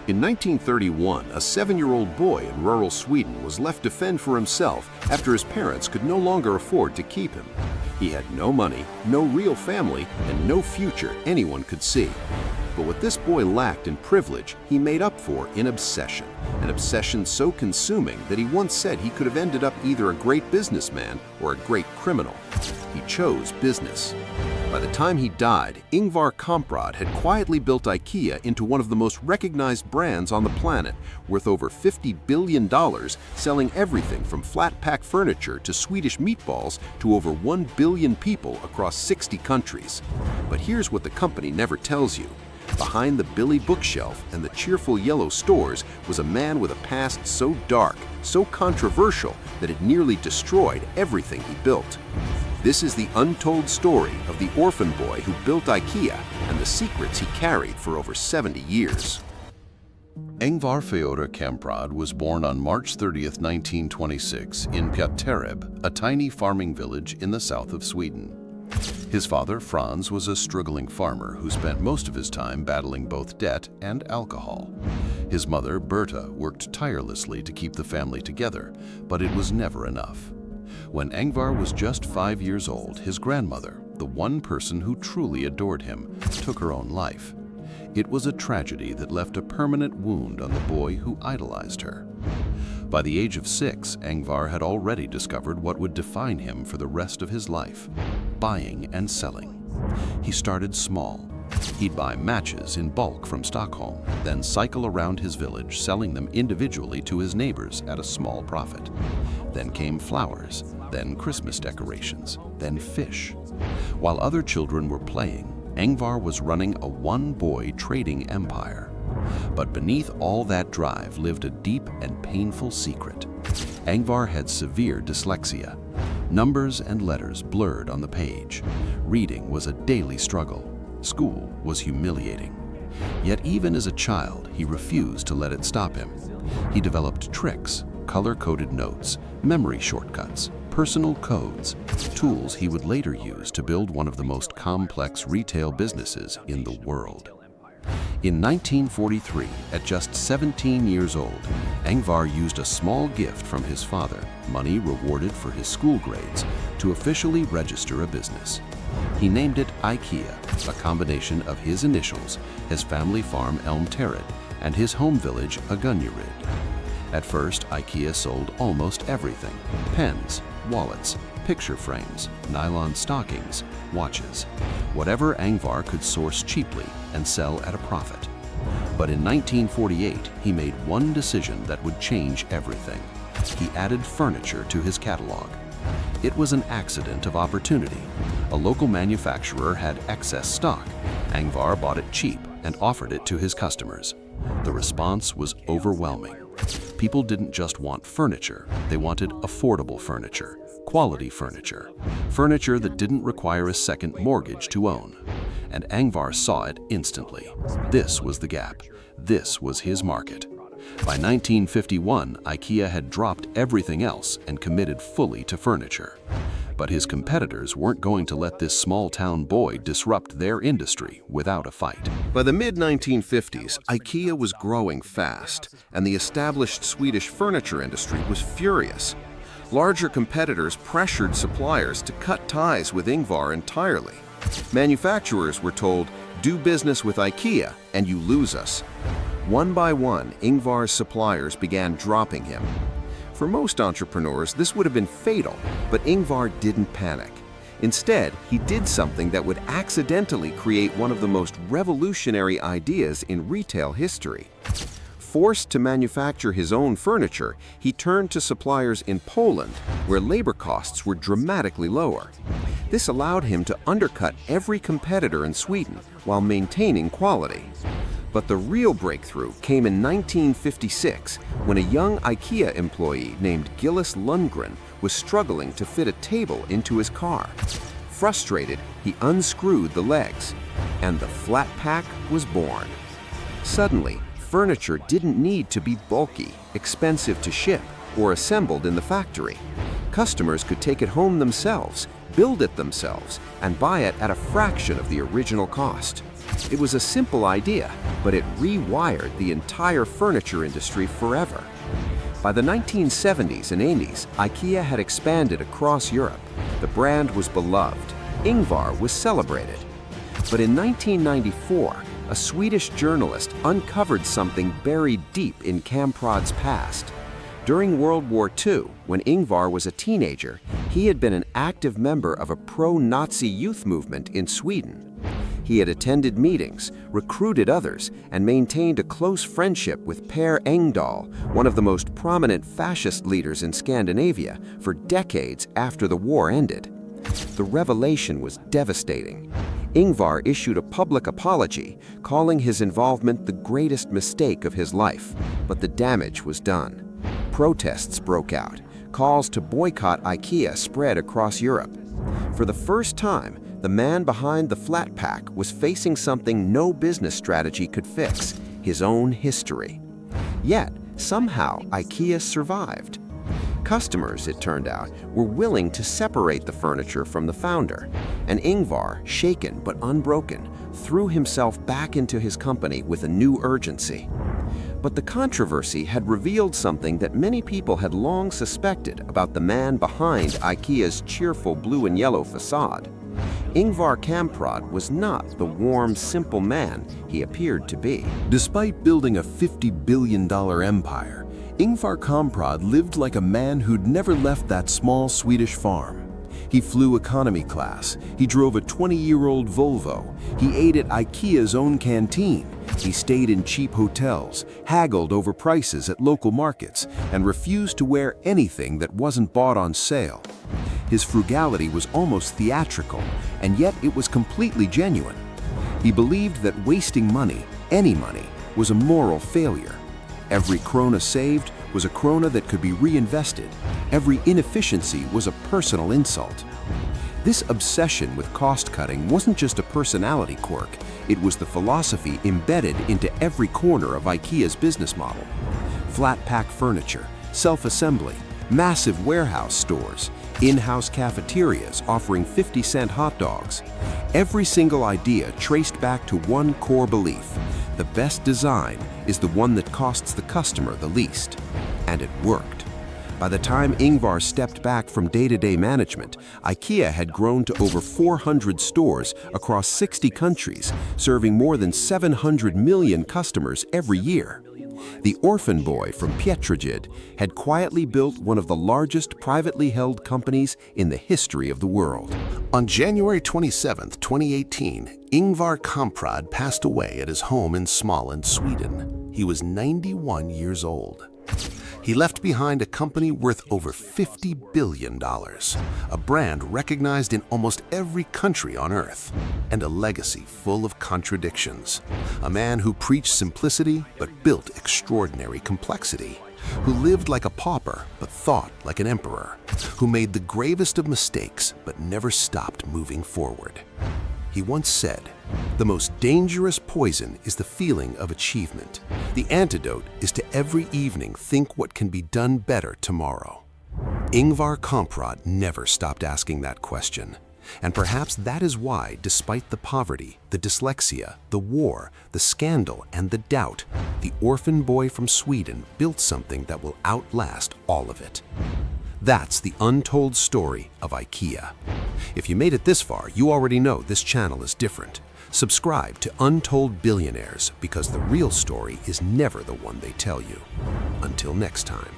In 1931, a 7-year-old boy in rural Sweden was left to fend for himself after his parents could no longer afford to keep him. He had no money, no real family, and no future anyone could see. But what this boy lacked in privilege, he made up for in obsession. An obsession so consuming that he once said he could have ended up either a great businessman or a great criminal. He chose business. By the time he died, Ingvar Kamprad had quietly built IKEA into one of the most recognized brands on the planet, worth over $50 billion, selling everything from flat-pack furniture to Swedish meatballs to over 1 billion people across 60 countries. But here's what the company never tells you. Behind the Billy bookshelf and the cheerful yellow stores was a man with a past so dark, so controversial, that it nearly destroyed everything he built. This is the untold story of the orphan boy who built IKEA and the secrets he carried for over 70 years. Ingvar Kamprad was born on March 30, 1926 in Pjättereb, a tiny farming village in the south of Sweden. His father, Franz, was a struggling farmer who spent most of his time battling both debt and alcohol. His mother, Berta, worked tirelessly to keep the family together, but it was never enough. When Ingvar was just 5 years old, his grandmother, the one person who truly adored him, took her own life. It was a tragedy that left a permanent wound on the boy who idolized her. By the age of 6, Ingvar had already discovered what would define him for the rest of his life: buying and selling. He started small. He'd buy matches in bulk from Stockholm, then cycle around his village selling them individually to his neighbors at a small profit. Then came flowers, then Christmas decorations, then fish. While other children were playing, Ingvar was running a one-boy trading empire. But beneath all that drive lived a deep and painful secret. Ingvar had severe dyslexia. Numbers and letters blurred on the page. Reading was a daily struggle. School was humiliating. Yet even as a child, he refused to let it stop him. He developed tricks, color-coded notes, memory shortcuts, personal codes, tools he would later use to build one of the most complex retail businesses in the world. In 1943, at just 17 years old, Ingvar used a small gift from his father, money rewarded for his school grades, to officially register a business. He named it IKEA, a combination of his initials, his family farm Elmterred, and his home village Agunnaryd. At first, IKEA sold almost everything: pens, wallets, picture frames, nylon stockings, watches, whatever Ingvar could source cheaply and sell at a profit. But in 1948, he made one decision that would change everything. He added furniture to his catalog. It was an accident of opportunity. A local manufacturer had excess stock. Ingvar bought it cheap and offered it to his customers. The response was overwhelming. People didn't just want furniture, they wanted affordable furniture, quality furniture, furniture that didn't require a second mortgage to own. And Ingvar saw it instantly. This was the gap. This was his market. By 1951, IKEA had dropped everything else and committed fully to furniture. But his competitors weren't going to let this small-town boy disrupt their industry without a fight. By the mid-1950s, IKEA was growing fast, and the established Swedish furniture industry was furious. Larger competitors pressured suppliers to cut ties with Ingvar entirely. Manufacturers were told, "Do business with IKEA and you lose us." One by one, Ingvar's suppliers began dropping him. For most entrepreneurs, this would have been fatal, but Ingvar didn't panic. Instead, he did something that would accidentally create one of the most revolutionary ideas in retail history. Forced to manufacture his own furniture, he turned to suppliers in Poland, where labor costs were dramatically lower. This allowed him to undercut every competitor in Sweden while maintaining quality. But the real breakthrough came in 1956, when a young IKEA employee named Gillis Lundgren was struggling to fit a table into his car. Frustrated, he unscrewed the legs, and the flat pack was born. Suddenly, furniture didn't need to be bulky, expensive to ship, or assembled in the factory. Customers could take it home themselves, build it themselves, and buy it at a fraction of the original cost. It was a simple idea, but it rewired the entire furniture industry forever. By the 1970s and 80s, IKEA had expanded across Europe. The brand was beloved. Ingvar was celebrated. But in 1994, a Swedish journalist uncovered something buried deep in Kamprad's past. During World War II, when Ingvar was a teenager, he had been an active member of a pro-Nazi youth movement in Sweden. He had attended meetings, recruited others, and maintained a close friendship with Per Engdahl, one of the most prominent fascist leaders in Scandinavia, for decades after the war ended. The revelation was devastating. Ingvar issued a public apology, calling his involvement the greatest mistake of his life, but the damage was done. Protests broke out. Calls to boycott IKEA spread across Europe. For the first time, the man behind the flat pack was facing something no business strategy could fix: his own history. Yet, somehow, IKEA survived. Customers, it turned out, were willing to separate the furniture from the founder, and Ingvar, shaken but unbroken, threw himself back into his company with a new urgency. But the controversy had revealed something that many people had long suspected about the man behind IKEA's cheerful blue and yellow facade. Ingvar Kamprad was not the warm, simple man he appeared to be. Despite building a $50 billion empire, Ingvar Kamprad lived like a man who'd never left that small Swedish farm. He flew economy class, he drove a 20-year-old Volvo, he ate at IKEA's own canteen, he stayed in cheap hotels, haggled over prices at local markets, and refused to wear anything that wasn't bought on sale. His frugality was almost theatrical, and yet it was completely genuine. He believed that wasting money, any money, was a moral failure. Every krona saved was a krona that could be reinvested. Every inefficiency was a personal insult. This obsession with cost-cutting wasn't just a personality quirk, it was the philosophy embedded into every corner of IKEA's business model. Flat-pack furniture, self-assembly, massive warehouse stores, in-house cafeterias offering 50-cent hot dogs. Every single idea traced back to one core belief: the best design is the one that costs the customer the least. And it worked. By the time Ingvar stepped back from day-to-day management, IKEA had grown to over 400 stores across 60 countries, serving more than 700 million customers every year. The Orphan Boy from Pietragid had quietly built one of the largest privately held companies in the history of the world. On January 27, 2018, Ingvar Kamprad passed away at his home in Småland, Sweden. He was 91 years old. He left behind a company worth over $50 billion, a brand recognized in almost every country on Earth, and a legacy full of contradictions. A man who preached simplicity but built extraordinary complexity, who lived like a pauper but thought like an emperor, who made the gravest of mistakes but never stopped moving forward. He once said, "The most dangerous poison is the feeling of achievement. The antidote is to every evening think what can be done better tomorrow." Ingvar Kamprad never stopped asking that question. And perhaps that is why, despite the poverty, the dyslexia, the war, the scandal, and the doubt, the orphan boy from Sweden built something that will outlast all of it. That's the untold story of IKEA. If you made it this far, you already know this channel is different. Subscribe to Untold Billionaires, because the real story is never the one they tell you. Until next time.